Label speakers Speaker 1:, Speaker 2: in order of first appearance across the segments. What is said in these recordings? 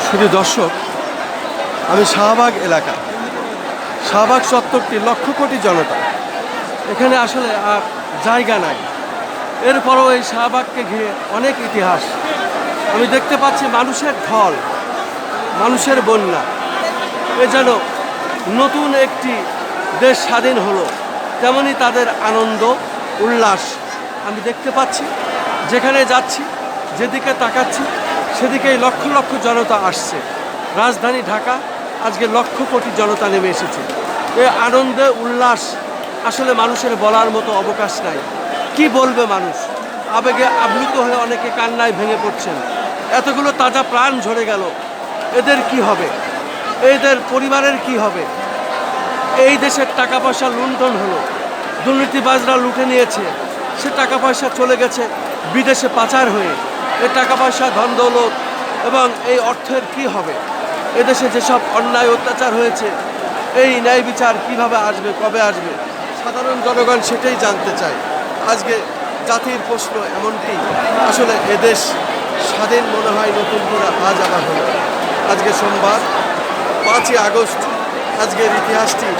Speaker 1: শুধু দর্শক, আমি শাহবাগ এলাকা, শাহবাগ চত্বরটি লক্ষ কোটি জনতা, এখানে আসলে আর জায়গা নাই। এরপরও এই শাহবাগকে ঘিরে অনেক ইতিহাস। আমি দেখতে পাচ্ছি মানুষের ঢল, মানুষের বন্যা। এ যেন নতুন একটি দেশ স্বাধীন হলো, তেমনি তাদের আনন্দ উল্লাস আমি দেখতে পাচ্ছি। যেখানে যাচ্ছি, যেদিকে তাকাচ্ছি, সেদিকেই লক্ষ লক্ষ জনতা আসছে। রাজধানী ঢাকা আজকে লক্ষ কোটি জনতা নেমে এসেছে। এ আনন্দে উল্লাস আসলে মানুষের বলার মতো অবকাশ নাই। কি বলবে মানুষ? আবেগে আপ্লুত হয়ে অনেকে কান্নায় ভেঙে পড়ছেন। এতগুলো তাজা প্রাণ ঝরে গেল, এদের কি হবে? এদের পরিবারের কি হবে? এই দেশের টাকা পয়সা লুণ্ঠন হলো, দুর্নীতিবাজরা লুটে নিয়েছে। সে টাকা পয়সা চলে গেছে বিদেশে পাচার হয়ে। এই টাকা পয়সা, ধন দৌলত এবং এই অর্থের কি হবে? এদেশে যেসব অন্যায় অত্যাচার হয়েছে, এই ন্যায় বিচার কিভাবে আসবে, কবে আসবে? সাধারণ জনগণ সেটাই জানতে চায়। আজকে জাতির প্রশ্ন এমনটি, আসলে এদেশ স্বাধীন মনে হয় নতুন করে আজ আবার হলো। আজকে সোমবার 5ই আগস্ট, আজকের ইতিহাসটি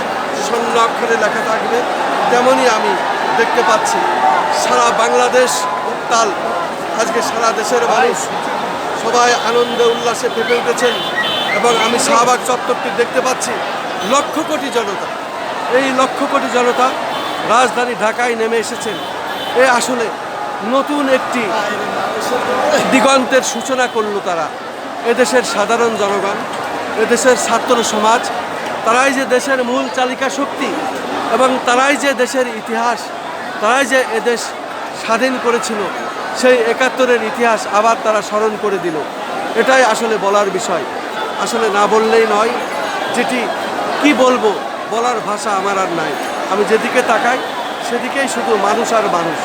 Speaker 1: স্বর্ণ অক্ষরে লেখা থাকবে। তেমনই আমি দেখতে পাচ্ছি সারা বাংলাদেশ উত্তাল। আজকে সারা দেশের মানুষ সবাই আনন্দে উল্লাসে ফেপে উঠেছেন এবং আমি শাহবাগ চত্বরটি দেখতে পাচ্ছি লক্ষ কোটি জনতা। এই লক্ষ কোটি জনতা রাজধানী ঢাকায় নেমে এসেছেন। এ আসলে নতুন একটি দিগন্তের সূচনা করল তারা। এদেশের সাধারণ জনগণ, এদেশের ছাত্র সমাজ, তারাই যে দেশের মূল চালিকা শক্তি এবং তারাই যে দেশের ইতিহাস, তারাই যে এদেশ স্বাধীন করেছিল, সেই 71-এর ইতিহাস আবার তারা স্মরণ করে দিল। এটাই আসলে বলার বিষয়। আসলে না বললেই নয়। যেটি কি বলবো, বলার ভাষা আমার আর নাই। আমি যেদিকে তাকাই সেদিকেই শুধু মানুষ আর মানুষ।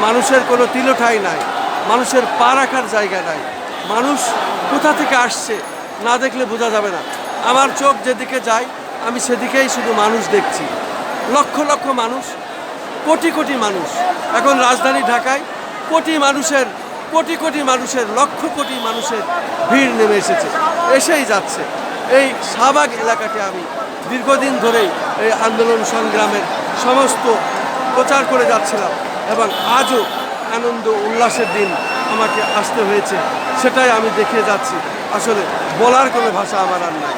Speaker 1: মানুষের কোনো তিলঠাই নাই, মানুষের পা রাখার জায়গা নাই। মানুষ কোথা থেকে আসছে না দেখলে বোঝা যাবে না। আমার চোখ যেদিকে যায় আমি সেদিকেই শুধু মানুষ দেখছি। লক্ষ লক্ষ মানুষ, কোটি কোটি মানুষ। এখন রাজধানী ঢাকায় কোটি মানুষের লক্ষ কোটি মানুষের ভিড় নেমে এসেছে, এসেই যাচ্ছে। এই শাহবাগ এলাকাতে আমি দীর্ঘদিন ধরেই এই আন্দোলন সংগ্রামের সমস্ত প্রচার করে যাচ্ছিলাম এবং আজও আনন্দ উল্লাসের দিন আমাকে আসতে হয়েছে। সেটাই আমি দেখিয়ে যাচ্ছি। আসলে বলার কোনো ভাষা আমার আর নাই।